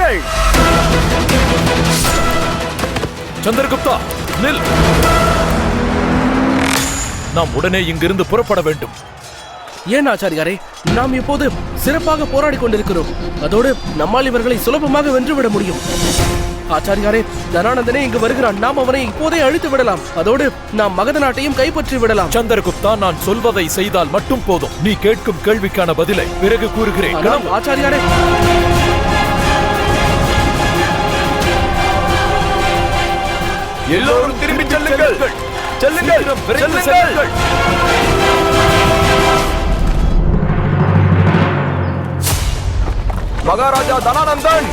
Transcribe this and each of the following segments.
வாருங்கள். சந்திரகுப்தா, நில். நாம் உடனே இங்கிருந்து புறப்பட வேண்டும். ஏன் ஆச்சாரியாரே? நாம் இப்போது சிறப்பாக போராடி கொண்டிருக்கிறோம். அதோடு நம்மால் இவர்களை சுலபமாக வென்றுவிட முடியும். ஆச்சாரியாரே, தனானந்தனே இங்கு வருகிறான். நாம் அவனை இப்போதே அழித்து விடலாம். அதோடு நாம் மகத நாட்டையும் கைப்பற்றி விடலாம். சந்திரகுப்தா, நான் சொல்வதை செய்தால் மட்டும் போதும். நீ கேட்கும் கேள்விக்கான பதிலை பிறகு கூறுகிறேன். ஆச்சாரியாரே, எல்லோரும் திரும்பி செல்லுங்கள். செல்லுங்கள், செல்லுங்கள். மகாராஜா தனானந்தன்,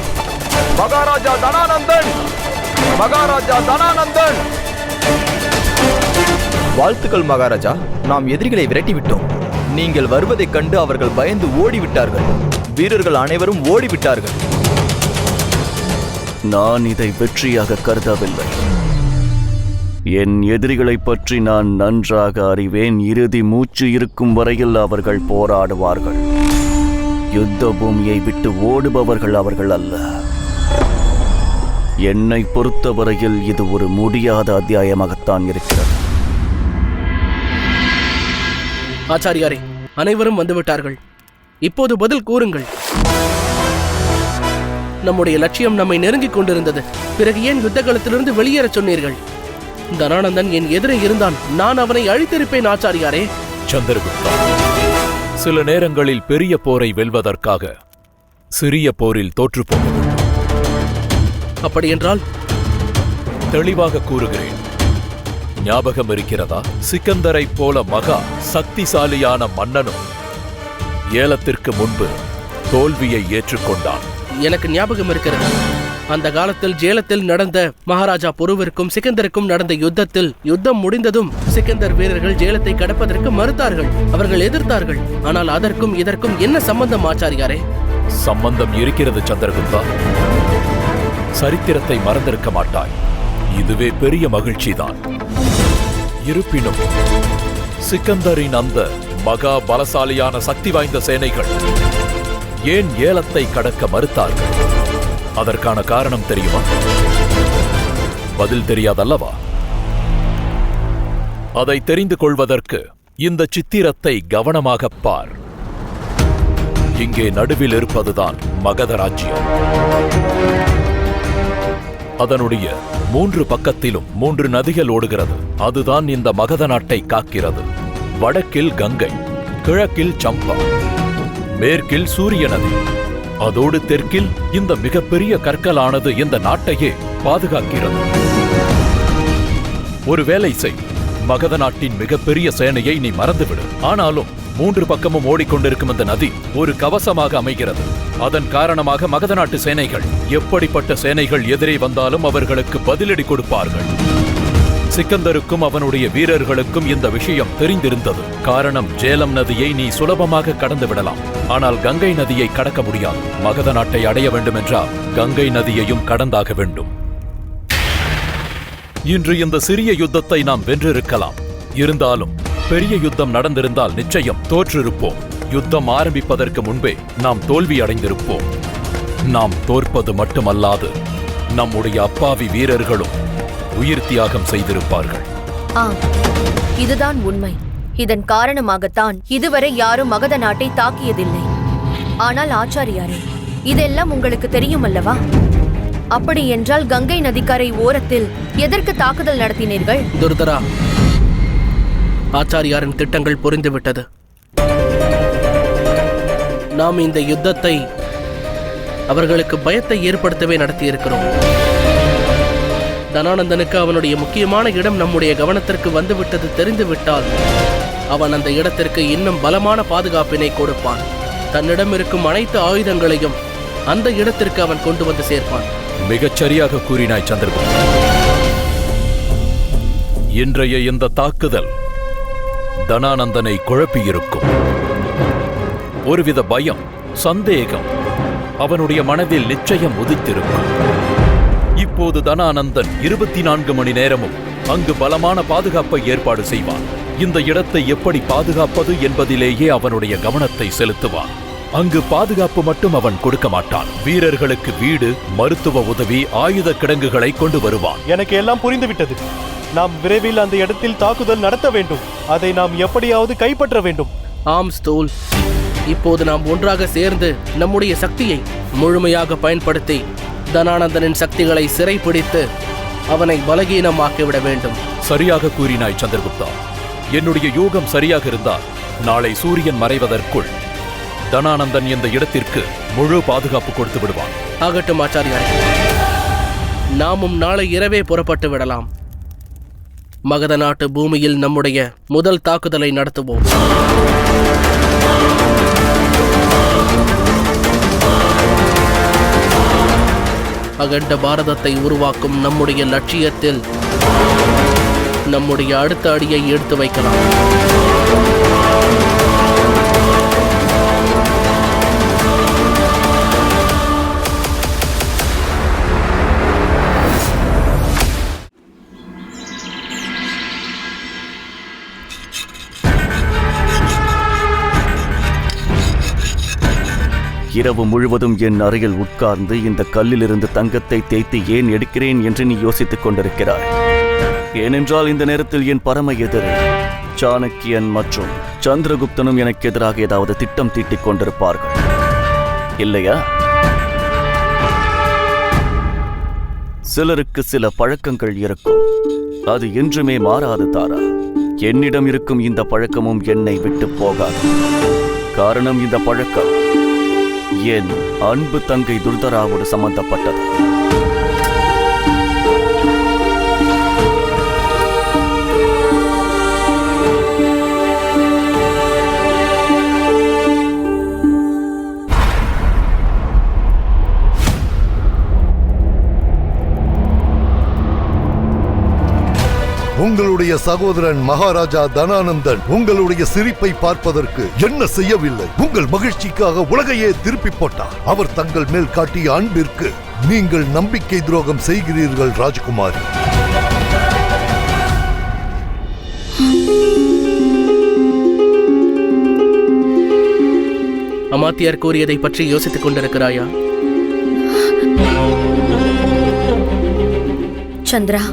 மகாராஜா தனானந்தன், மகாராஜா தனானந்தன். வாழ்த்துக்கள் மகாராஜா. நாம் எதிரிகளை விரட்டிவிட்டோம். நீங்கள் வருவதைக் கண்டு அவர்கள் பயந்து ஓடிவிட்டார்கள். வீரர்கள் அனைவரும் ஓடிவிட்டார்கள். நான் இதை வெற்றியாக கருதவில்லை. என் எதிரிகளை பற்றி நான் நன்றாக அறிவேன். இறுதி மூச்சு இருக்கும் வரையில் அவர்கள் போராடுவார்கள். யுத்த பூமியை விட்டு ஓடுபவர்கள் அவர்கள் அல்ல. என்னை பொறுத்தவரையில் இது ஒரு முடியாத அத்தியாயமாகத்தான் இருக்கிறது. ஆச்சாரியாரே, அனைவரும் வந்துவிட்டார்கள். இப்போது பதில் கூறுங்கள். நம்முடைய லட்சியம் நம்மை நெருங்கிக் கொண்டிருந்தது. பிறகு ஏன் யுத்த களத்திலிருந்து வெளியேறச் சொன்னீர்கள்? தனானந்தன் என் எதிரே இருந்தான். நான் அவனை அழித்திருப்பேன் ஆச்சாரியாரே. சந்திரகுப்தா, சில நேரங்களில் பெரிய போரை வெல்வதற்காக சிறிய போரில் தோற்றுப்போக வேண்டும். அப்படியென்றால்? தெளிவாக கூறுகிறேன். ஞாபகம் இருக்கிறதா? சிக்கந்தரை போல மகா சக்திசாலியான மன்னனும் ஏலத்திற்கு முன்பு தோல்வியை ஏற்றுக்கொண்டான். எனக்கு ஞாபகம் இருக்கிறது. அந்த காலத்தில் ஜேலத்தில் நடந்த மகாராஜா பொருவிற்கும் சிக்கந்தருக்கும் நடந்த யுத்தத்தில் யுத்தம் முடிந்ததும் சிக்கந்தர் வீரர்கள் ஜேலத்தை கடப்பதற்கு மறுத்தார்கள். அவர்கள் எதிர்த்தார்கள். ஆனால் அதற்கும் இதற்கும் என்ன சம்பந்தம் ஆச்சாரியாரே? சம்பந்தம் இருக்கிறது சந்திரகுப்தா. சரித்திரத்தை மறந்திருக்க மாட்டாய். இதுவே பெரிய மகிழ்ச்சிதான். இருப்பினும் சிக்கந்தரின் அந்த மகா பலசாலியான சக்தி வாய்ந்த சேனைகள் ஏன் ஏலத்தை கடக்க மறுத்தார்கள்? அதற்கான காரணம் தெரியுமா? பதில் தெரியாதல்லவா? அதை தெரிந்து கொள்வதற்கு இந்த சித்திரத்தை கவனமாகப் பார். இங்கே நடுவில் இருப்பதுதான் மகத ராஜ்யம். அதனுடைய 3 பக்கத்திலும் 3 நதிகள் ஓடுகிறது. அதுதான் இந்த மகத நாட்டை காக்கிறது. வடக்கில் கங்கை, கிழக்கில் சம்பா, மேற்கில் சூரிய நதி, அதோடு தெற்கில் இந்த மிகப்பெரிய கற்களானது இந்த நாட்டையே பாதுகாக்கிறது. ஒரு வேலை செய், மகத நாட்டின் மிகப்பெரிய சேனையை நீ மறந்துவிடு. ஆனாலும் 3 பக்கமும் ஓடிக்கொண்டிருக்கும் இந்த நதி ஒரு கவசமாக அமைகிறது. அதன் காரணமாக மகத நாட்டு சேனைகள் எப்படிப்பட்ட சேனைகள் எதிரே வந்தாலும் அவர்களுக்கு பதிலடி கொடுப்பார்கள். சிக்கந்தருக்கும் அவனுடைய வீரர்களுக்கும் இந்த விஷயம் தெரிந்திருந்தது. காரணம், ஜேலம் நதியை நீ சுலபமாக கடந்து விடலாம், ஆனால் கங்கை நதியை கடக்க முடியாது. மகத நாட்டை அடைய வேண்டும் என்றால் கங்கை நதியையும் கடந்தாக வேண்டும். இன்று இந்த சிறிய யுத்தத்தை நாம் வென்றிருக்கலாம். இருந்தாலும் பெரிய யுத்தம் நடந்திருந்தால் நிச்சயம் தோற்றிருப்போம். யுத்தம் ஆரம்பிப்பதற்கு முன்பே நாம் தோல்வி அடைந்திருப்போம். நாம் தோற்பது மட்டுமல்லாது நம்முடைய அப்பாவி வீரர்களும் உயிர் தியாகம் செய்திருப்பார்கள். இதுதான் உண்மை. இதன் காரணமாகத்தான் இதுவரை யாரும் மகத நாட்டை தாக்கியதில்லை. ஆனால் ஆச்சாரியாரே, இதெல்லாம் உங்களுக்கு தெரியும் அல்லவா? அப்படி என்றால் கங்கை நதிக்கரை ஓரத்தில் எதற்கு தாக்குதல் நடத்தினீர்கள்? துர்தரா, ஆச்சாரியாரின் திட்டங்கள் புரிந்துவிட்டது. நாம் இந்த யுத்தத்தை அவர்களுக்கு பயத்தை ஏற்படுத்தவே நடத்தியிருக்கிறோம். தனானந்தனுக்கு அவனுடைய முக்கியமான இடம் நம்முடைய கவனத்திற்கு வந்துவிட்டது தெரிந்துவிட்டால் அவன் அந்த இடத்திற்கு இன்னும் பலமான பாதுகாப்பினை கொடுப்பான். தன்னிடம் இருக்கும் அனைத்து ஆயுதங்களையும் அந்த இடத்திற்கு அவன் கொண்டு வந்து சேர்ப்பான். மிகச் சரியாக கூறினாய் சந்திரகுப்தா. இன்றைய இந்த தாக்குதல் தனானந்தனை குழப்பியிருக்கும். ஒருவித பயம், சந்தேகம் அவனுடைய மனதில் நிச்சயம் உதித்திருக்கும். இப்போது தனானந்தன் 24 மணி நேரமும் அங்கு பலமான பாதுகாப்பை ஏற்பாடு செய்வான். இந்த இடத்தை எப்படி பாதுகாப்பது என்பதிலேயே அவனுடைய கவனத்தை செலுத்துவான். அங்கு பாதுகாப்பு மட்டும் அவன் கொடுக்க மாட்டான். வீரர்களுக்கு வீடு, மருத்துவ உதவி, ஆயுத கிடங்குகளை கொண்டு வருவான். எனக்கு எல்லாம் புரிந்துவிட்டது. நாம் விரைவில் அந்த இடத்தில் தாக்குதல் நடத்த வேண்டும். அதை நாம் எப்படியாவது கைப்பற்ற வேண்டும். ஆம் ஸ்தூல், இப்போது நாம் ஒன்றாக சேர்ந்து நம்முடைய சக்தியை முழுமையாக பயன்படுத்தி தனானந்தனின் சக்திகளை சிறைப்பிடித்து அவனை பலகீனமாக்கிவிட வேண்டும். சரியாக கூறினாய் சந்திரகுப்தா. என்னுடைய யூகம் சரியாக இருந்தால் நாளை சூரியன் மறைவதற்குள் தனானந்தன் இந்த இடத்திற்கு முழு பாதுகாப்பு கொடுத்து விடுவான். ஆகட்டும் ஆச்சாரியாரே, நாமும் நாளை இரவே புறப்பட்டு விடலாம். மகத நாட்டு பூமியில் நம்முடைய முதல் தாக்குதலை நடத்துவோம். அகண்ட பாரதத்தை உருவாக்கும் நம்முடைய லட்சியத்தில் நம்முடைய அடுத்த அடியை எடுத்து வைக்கலாம். இரவு முழுவதும் என் அறையில் உட்கார்ந்து இந்த கல்லிலிருந்து தங்கத்தை தேய்த்து ஏன் எடுக்கிறேன் என்று நீ யோசித்துக் கொண்டிருக்கிறாய். ஏனென்றால் இந்த நேரத்தில் என் பரம எதிரி சாணக்கியன் மற்றும் சந்திரகுப்தனும் எனக்கு எதிராக ஏதாவது திட்டம் தீட்டிக் கொண்டிருப்பார்கள், இல்லையா? சிலருக்கு சில பழக்கங்கள் இருக்கும், அது என்றுமே மாறாது தாரா. என்னிடம் இருக்கும் இந்த பழக்கமும் என்னை விட்டு போகாது. காரணம், இந்த பழக்கம் என் அன்பு தங்கை துர்தராவோடு சம்பந்தப்பட்டது. உங்களுடைய சகோதரன் மகாராஜா தனானந்தன் உங்களுடைய சிரிப்பை பார்ப்பதற்கு என்ன செய்யவில்லை. உங்கள் மகிழ்ச்சிக்காக உலகையே திருப்பி போட்டார். அவர் தங்கள் மேல் காட்டிய அன்பிற்கு நீங்கள் நம்பிக்கை துரோகம் செய்கிறீர்கள் ராஜகுமாரி. அமாத்தியார் கூறியதை பற்றி யோசித்துக் கொண்டிருக்கிறாயா? சந்திரா,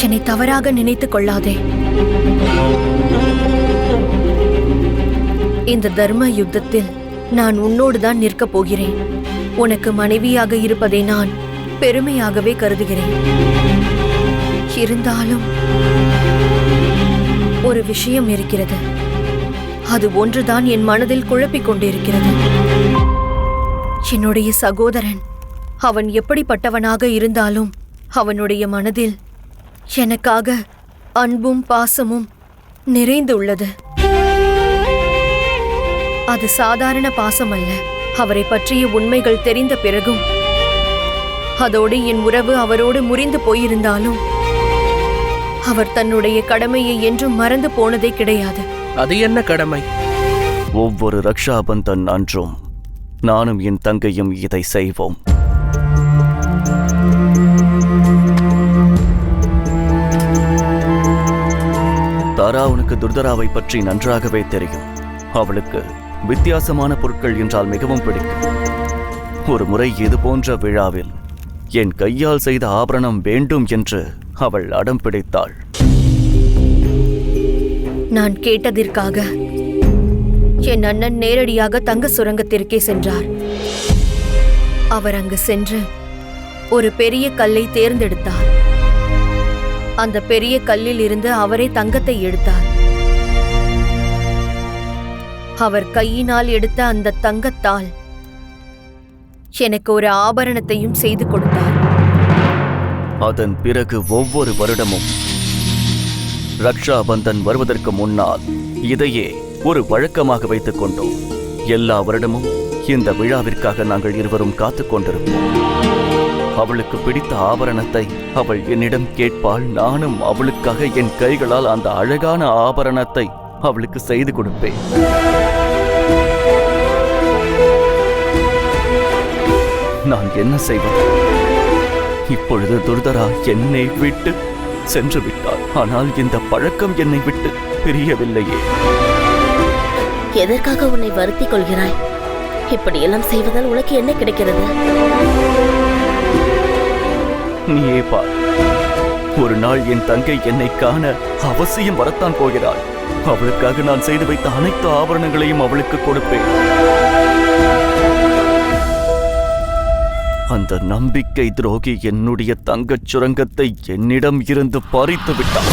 என்னை தவறாக நினைத்துக் கொள்ளாதே. இந்த தர்ம யுத்தத்தில் நான் உன்னோடுதான் நிற்கப் போகிறேன். உனக்கு மனைவியாக இருப்பதை நான் பெருமையாகவே கருதுகிறேன். இருந்தாலும் ஒரு விஷயம் இருக்கிறது. அது ஒன்றுதான் என் மனதில் குழப்பிக் கொண்டிருக்கிறது. என்னுடைய சகோதரன், அவன் எப்படிப்பட்டவனாக இருந்தாலும் அவனுடைய மனதில் எனக்காக அன்பும் பாசமும் நிறைந்துள்ளது. அது சாதாரண பாசம் அல்ல. அவரை பற்றிய உண்மைகள் தெரிந்த பிறகும், அதோடு என் உறவு அவரோடு முறிந்து போயிருந்தாலும், அவர் தன்னுடைய கடமையை என்றும் மறந்து போனதே கிடையாது. அது என்ன கடமை? ஒவ்வொரு ரக்ஷாபந்தன் அன்றும் நானும் என் தங்கையும் இதை செய்வோம். தாரா, உனக்கு துர்தராவை பற்றி நன்றாகவே தெரியும். அவளுக்கு வித்தியாசமான பொருட்கள் என்றால் மிகவும் பிடிக்கும். ஒரு முறை இது போன்ற விழாவில் என் கையால் செய்த ஆபரணம் வேண்டும் என்று அவள் அடம் பிடித்தாள். நான் கேட்டதற்காக என் அண்ணன் நேரடியாக தங்க சுரங்கத்திற்கே சென்றார். அவர் அங்கு சென்று ஒரு பெரிய கல்லை தேர்ந்தெடுத்தார். அந்த பெரிய கல்லில் இருந்து அவரே தங்கத்தை எடுத்தார். அவர் கையினால் எடுத்த அந்த தங்கத்தால் எனக்கு ஒரு ஆபரணத்தையும் செய்து கொடுத்தார். அதன் பிறகு ஒவ்வொரு வருடமும் ரக்ஷாபந்தன் வருவதற்கு முன்னால் இதையே ஒரு வழக்கமாக வைத்துக் கொண்டோம். எல்லா வருடமும் இந்த விழாவிற்காக நாங்கள் இருவரும் காத்துக் கொண்டிருப்போம். அவளுக்கு பிடித்த ஆபரணத்தை அவள் என்னிடம் கேட்பாள். நானும் அவளுக்காக என் கைகளால் அந்த அழகான ஆபரணத்தை அவளுக்கு செய்து கொடுப்பேன். நான் என்ன செய்வது? இப்பொழுது துர்தரா என்னை விட்டு சென்று விட்டாள். ஆனால் இந்த பழக்கம் என்னை விட்டு பிரியவில்லையே. எதற்காக உன்னை வருத்திக் கொள்கிறாய்? இப்படியெல்லாம் செய்வதால் உனக்கு என்ன கிடைக்கிறது? நீயே பார், ஒரு நாள் என் தங்கை என்னை காண அவசியம் வரத்தான் போகிறாள். அவளுக்காக நான் செய்து வைத்த அனைத்து ஆபரணங்களையும் அவளுக்கு கொடுப்பேன். அந்த நம்பிக்கை துரோகி என்னுடைய தங்கச் சுரங்கத்தை என்னிடம் இருந்து பறித்து விட்டான்.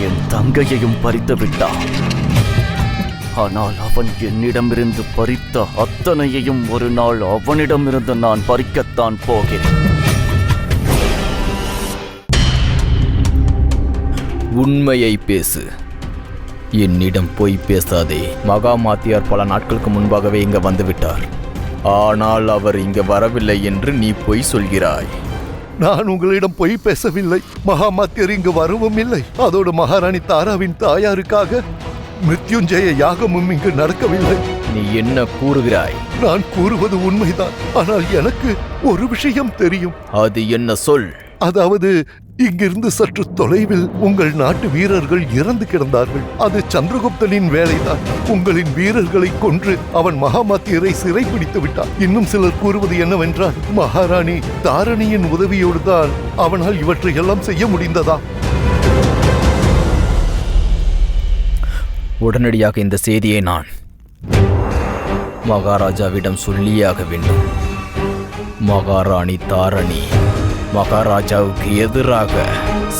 என் தங்கையையும் பறித்து விட்டான். ஆனால் அவன் என்னிடமிருந்து பறித்த அத்தனையையும் ஒரு நாள் அவனிடமிருந்து நான் பறிக்கத்தான் போகிறேன். உண்மையை பேசு, என்னிடம் பொய் பேசாதே. மகாமாத்தியார் பல நாட்களுக்கு முன்பாகவே இங்க வந்துவிட்டார். ஆனால் அவர் இங்க வரவில்லை என்று நீ பொய் சொல்கிறாய். நான் உங்களிடம் பொய் பேசவில்லை. மகாமாத்தியர் இங்கு வரவும் இல்லை. அதோடு மகாராணி தாராவின் தாயாருக்காக மிருத்யுஞ்சய யாகமும் இங்கு நடக்கவில்லை. நீ என்ன கூறுகிறாய்? நான் கூறுவது உண்மைதான். ஆனால் எனக்கு ஒரு விஷயம் தெரியும். அது என்ன சொல்? அதாவது, இங்கிருந்து சற்று தொலைவில் உங்கள் நாட்டு வீரர்கள் இறந்து கிடந்தார்கள். அது சந்திரகுப்தனின் வேலைதான். உங்களின் வீரர்களை கொன்று அவன் மகாமாத்தியரை சிறைப்பிடித்து விட்டான். இன்னும் சிலர் கூறுவது என்னவென்றால், மகாராணி தாரணியின் உதவியோடு தான் அவனால் இவற்றையெல்லாம் செய்ய முடிந்ததா? உடனடியாக இந்த செய்தியை நான் மகாராஜாவிடம் சொல்லியாக வேண்டும். மகாராணி தாரணி மகாராஜாவுக்கு எதிராக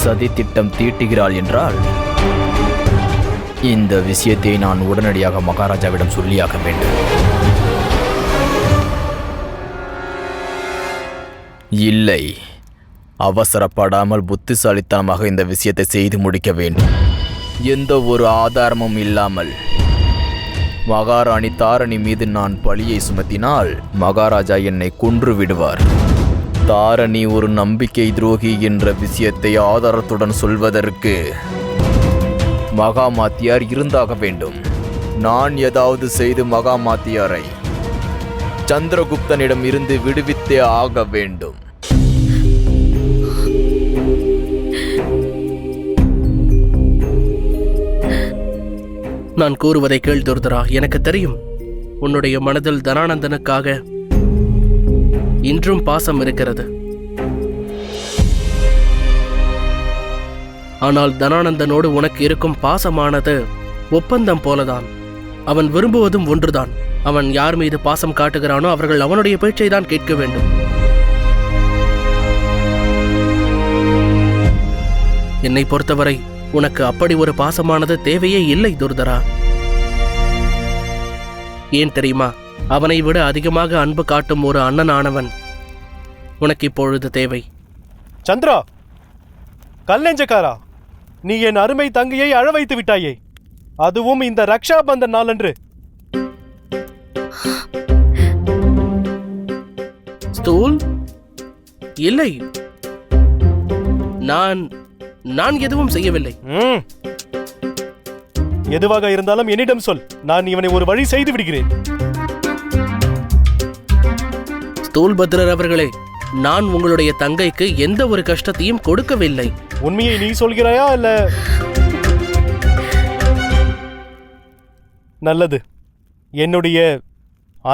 சதி திட்டம் தீட்டுகிறாள் என்றால் இந்த விஷயத்தை நான் உடனடியாக மகாராஜாவிடம் சொல்லியாக வேண்டும். இல்லை, அவசரப்படாமல் புத்திசாலித்தனமாக இந்த விஷயத்தை செய்து முடிக்க வேண்டும். எந்த ஒரு ஆதாரமும் இல்லாமல் மகாராணி தாரணி மீது நான் பழியை சுமத்தினால் மகாராஜா என்னை கொன்று விடுவார். தாரணி ஒரு நம்பிக்கை துரோகி என்ற விஷயத்தை ஆதாரத்துடன் சொல்வதற்கு மகாமாத்தியார் இருந்தாக வேண்டும். நான் ஏதாவது செய்து மகாமாத்தியாரை சந்திரகுப்தனிடம் இருந்து விடுவித்தே ஆக வேண்டும். நான் கூறுவதை கேள் துர்தரா. எனக்கு தெரியும், உன்னுடைய மனதில் தனானந்தனுக்காக இன்றும் பாசம் இருக்கிறது. ஆனால் தனானந்தனோடு உனக்கு இருக்கும் பாசமானது ஒப்பந்தம் போலதான். அவன் விரும்புவதும் ஒன்றுதான். அவன் யார் மீது பாசம் காட்டுகிறானோ அவர்கள் அவனுடைய பேச்சை தான் கேட்க வேண்டும். என்னை பொறுத்தவரை உனக்கு அப்படி ஒரு பாசமானது தேவையே இல்லை துர்தரா. ஏன் தெரியுமா? அவனை விட அதிகமாக அன்பு காட்டும் ஒரு அண்ணனானவன் உனக்கு இப்பொழுது தேவை. சந்திரா, கல்லெஞ்சக்காரா, நீ என் அருமை தங்கையை அழ வைத்து விட்டாயே, அதுவும் இந்த ரக்ஷா பந்தன் நாளன்று. ஸ்தூல், இல்லை, நான் எதுவும் செய்யவில்லை. எதுவாக இருந்தாலும் என்னிடம் சொல். நான் இவனை ஒரு வழி செய்து விடுகிறேன். ஸ்தூல்பத்ரர் அவர்களே, நான் உங்களுடைய தங்கைக்கு எந்த ஒரு கஷ்டத்தையும் கொடுக்கவில்லை. உண்மையை நீ சொல்கிறாயா இல்ல? நல்லது. என்னுடைய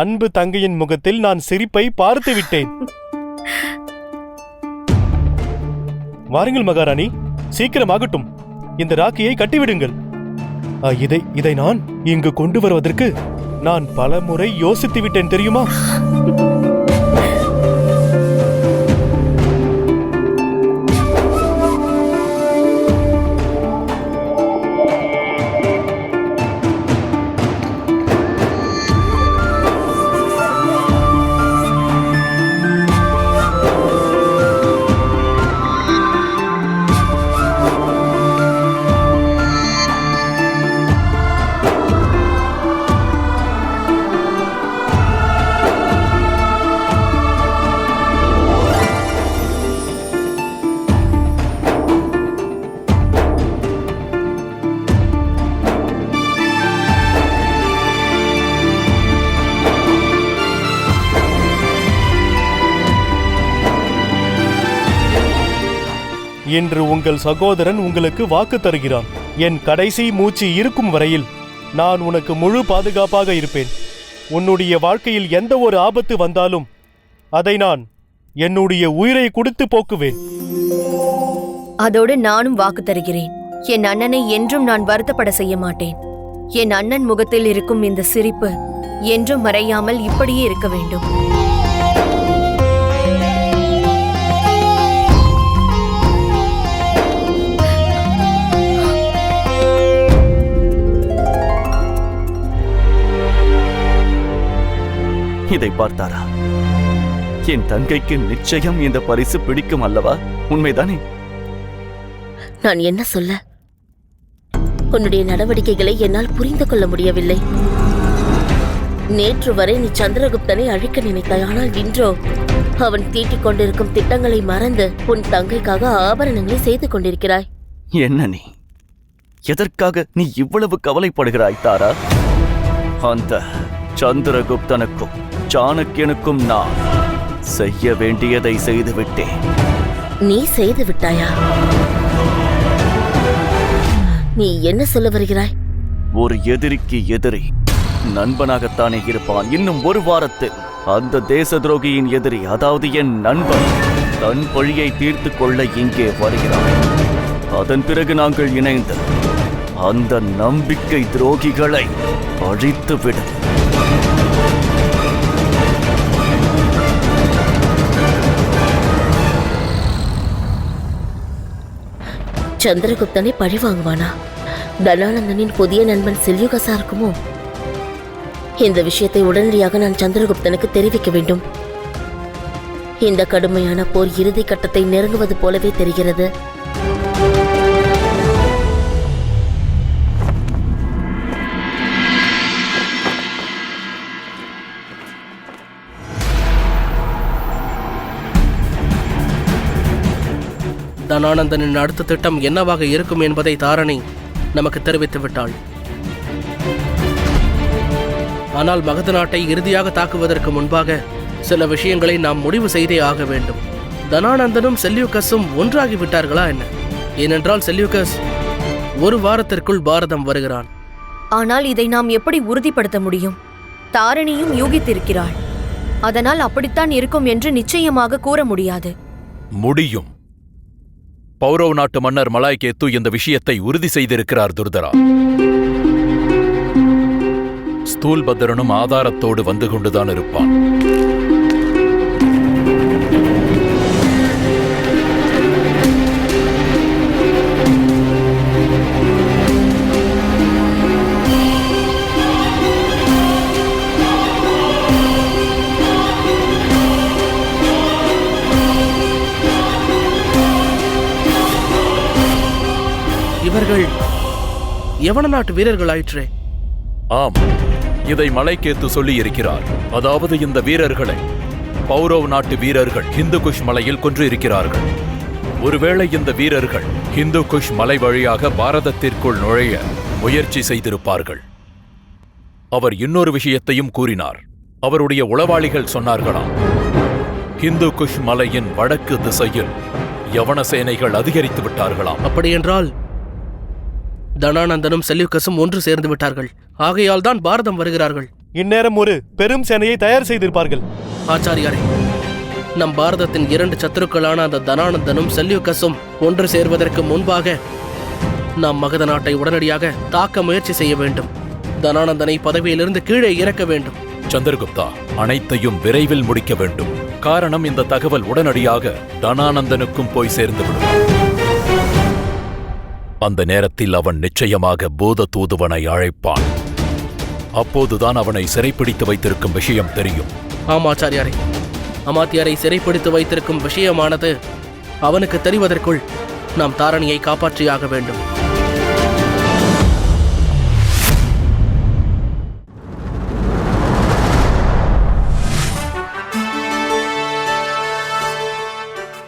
அன்பு தங்கையின் முகத்தில் நான் சிரிப்பை பார்த்து விட்டேன். வாருங்கள் மகாராணி, சீக்கிரமாகட்டும். இந்த ராக்கியை கட்டிவிடுங்கள். இதை நான் இங்கு கொண்டு வருவதற்கு நான் பல முறை யோசித்து விட்டேன் தெரியுமா? இன்று உங்கள் சகோதரன் உங்களுக்கு வாக்கு தருகிறான். என் கடைசி மூச்சு இருக்கும் வரையில் நான் உனக்கு முழு பாதுகாப்பாக இருப்பேன். உன்னுடைய வாழ்க்கையில் எந்த ஒரு ஆபத்து வந்தாலும் அதை நான் என்னுடைய உயிரை கொடுத்து போக்குவேன். அதோடு நானும் வாக்கு தருகிறேன், என் அண்ணனை என்றும் நான் வருத்தப்பட செய்ய மாட்டேன். என் அண்ணன் முகத்தில் இருக்கும் இந்த சிரிப்பு என்றும் மறையாமல் இப்படியே இருக்க வேண்டும். இதை பார்த்தாரா? என் தங்கைக்கு நிச்சயம் இந்த பரிசு பிடிக்கும் அல்லவா? உண்மைதானே? நான் என்ன சொல்ல? உன்னுடைய நடவடிக்கைகளை என்னால் புரிந்து கொள்ள முடியவில்லை. நேற்று வரை நீ சந்திரகுப்தனை அழிக்க நினைத்தாய். ஆனால் இன்றோ அவன் தீட்டிக் கொண்டிருக்கும் திட்டங்களை மறந்து உன் தங்கைக்காக ஆபரணங்களை செய்து கொண்டிருக்கிறாய். என்ன நீ? எதற்காக நீ இவ்வளவு கவலைப்படுகிறாய் தாரா? அந்த சந்திரகுப்தனுக்கும் சாணக்கியனுக்கும் நான் செய்ய வேண்டியதை செய்துவிட்டேன். நீ செய்து விட்டாயா? நீ என்ன சொல்ல வருகிறாய்? ஒரு எதிரிக்கு எதிரி நண்பனாகத்தானே இருப்பான். இன்னும் ஒரு வாரத்தில் அந்த தேச துரோகியின் எதிரி, அதாவது என் நண்பன், தன் பழியை தீர்த்து கொள்ள இங்கே வருகிறான். அதன் பிறகு நாங்கள் இணைந்து அந்த நம்பிக்கை துரோகிகளை அழித்துவிடும். சந்திரகுப்தனை பழி வாங்குவானா? தனானந்தனின் புதிய நண்பன் செல்யூகஸா இருக்குமோ? இந்த விஷயத்தை உடனடியாக நான் சந்திரகுப்தனுக்கு தெரிவிக்க வேண்டும். இந்த கடுமையான போர் இறுதி கட்டத்தை நெருங்குவது போலவே தெரிகிறது. தனானந்தனின் அடுத்த திட்டம் என்னவாக இருக்கும் என்பதை தாரணி நமக்கு தெரிவித்து விட்டாள். ஆனால் மகத நாட்டை இறுதியாக தாக்குவதற்கு முன்பாக சில விஷயங்களை நாம் முடிவு செய்தே ஆக வேண்டும். தனானந்தனும் செல்யூகஸும் ஒன்றாகிவிட்டார்களா என்ன? ஏனென்றால் செல்யூகஸ் ஒரு வாரத்திற்குள் பாரதம் வருகிறான். ஆனால் இதை நாம் எப்படி உறுதிப்படுத்த முடியும்? தாரணியும் யூகித்திருக்கிறாள். அதனால் அப்படித்தான் இருக்கும் என்று நிச்சயமாக கூற முடியாது. முடியும். பௌரவ நாட்டு மன்னர் மலாய்கேத்து இந்த விஷயத்தை உறுதி செய்திருக்கிறார் துர்தரா. ஸ்தூல்பத்திரனும் ஆதாரத்தோடு வந்து கொண்டுதான் இருப்பான். இவர்கள் யவன நாட்டு வீரர்கள் ஆயிற்றே. ஆம், இதை மலைக்கேத்து சொல்லி இருக்கிறார். அதாவது இந்த வீரர்களை பௌரவ நாட்டு வீரர்கள் ஹிந்து குஷ் மலையில் கொன்று இருக்கிறார்கள். ஒருவேளை இந்த வீரர்கள் ஹிந்து குஷ் மலை வழியாக பாரதத்திற்குள் நுழைய முயற்சி செய்திருப்பார்கள். அவர் இன்னொரு விஷயத்தையும் கூறினார். அவருடைய உளவாளிகள் சொன்னார்களாம், ஹிந்து குஷ் மலையின் வடக்கு திசையில் யவன சேனைகள் அதிகரித்து விட்டார்களாம். அப்படியென்றால் தனானந்தனும் செல்யூகஸும் ஒன்று சேர்ந்து விட்டார்கள். ஆகையால் தான் பாரதம் வருகிறார்கள். இந்நேரம் ஒரு பெரும் சேனையை தயார் செய்திருப்பார்கள். ஆச்சாரியாரே, நம் பாரதத்தின் 2 சத்துருக்களான அந்த தனானந்தனும் செல்யூகஸும் ஒன்று சேர்வதற்கு முன்பாக நாம் மகத நாட்டை உடனடியாக தாக்க முயற்சி செய்ய வேண்டும். தனானந்தனை பதவியிலிருந்து கீழே இறக்க வேண்டும். சந்திரகுப்தா, அனைத்தையும் விரைவில் முடிக்க வேண்டும். காரணம், இந்த தகவல் உடனடியாக தனானந்தனுக்கும் போய் சேர்ந்துவிடும். அந்த நேரத்தில் அவன் நிச்சயமாக பூத தூதுவனை அழைப்பான். அப்போதுதான் அவனை சிறைப்பிடித்து வைத்திருக்கும் விஷயம் தெரியும். ஆம் ஆச்சாரியாரே, அமாத்தியாரை சிறைப்பிடித்து வைத்திருக்கும் விஷயமானது அவனுக்கு தெரிவதற்குள் நாம் தாரணியை காப்பாற்றியாக வேண்டும்.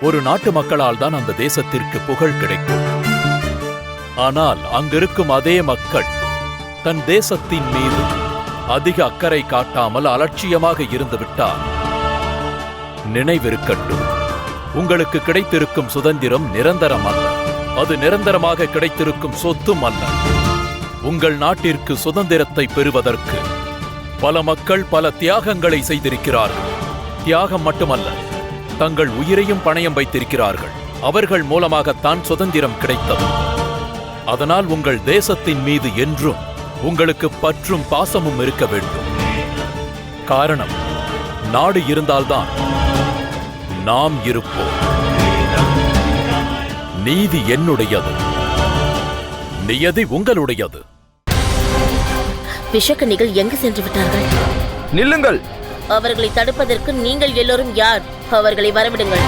ஒரு நாட்டு மக்களால் தான் அந்த தேசத்திற்கு புகழ் கிடைக்கும். ஆனால் அங்கிருக்கும் அதே மக்கள் தன் தேசத்தின் மீது அதிக அக்கறை காட்டாமல் அலட்சியமாக இருந்துவிட்டார். நினைவிருக்கட்டும், உங்களுக்கு கிடைத்திருக்கும் சுதந்திரம் நிரந்தரம் அல்ல. அது நிரந்தரமாக கிடைத்திருக்கும் சொத்தும் அல்ல. உங்கள் நாட்டிற்கு சுதந்திரத்தை பெறுவதற்கு பல மக்கள் பல தியாகங்களை செய்திருக்கிறார்கள். தியாகம் மட்டுமல்ல, தங்கள் உயிரையும் பணயம் வைத்திருக்கிறார்கள். அவர்கள் மூலமாகத்தான் சுதந்திரம் கிடைத்தது. அதனால் உங்கள் தேசத்தின் மீது என்றும் உங்களுக்கு பற்றும் பாசமும் இருக்க வேண்டும். காரணம், நாடு இருந்தால்தான் நாம் இருப்போம். நீதி என்னுடையது, நியதி உங்களுடையது. விஷக்கணிகள் எங்கு சென்று விட்டார்கள்? நில்லுங்கள்! அவர்களை தடுப்பதற்கு நீங்கள் எல்லோரும் யார்? அவர்களை வரவிடுங்கள்.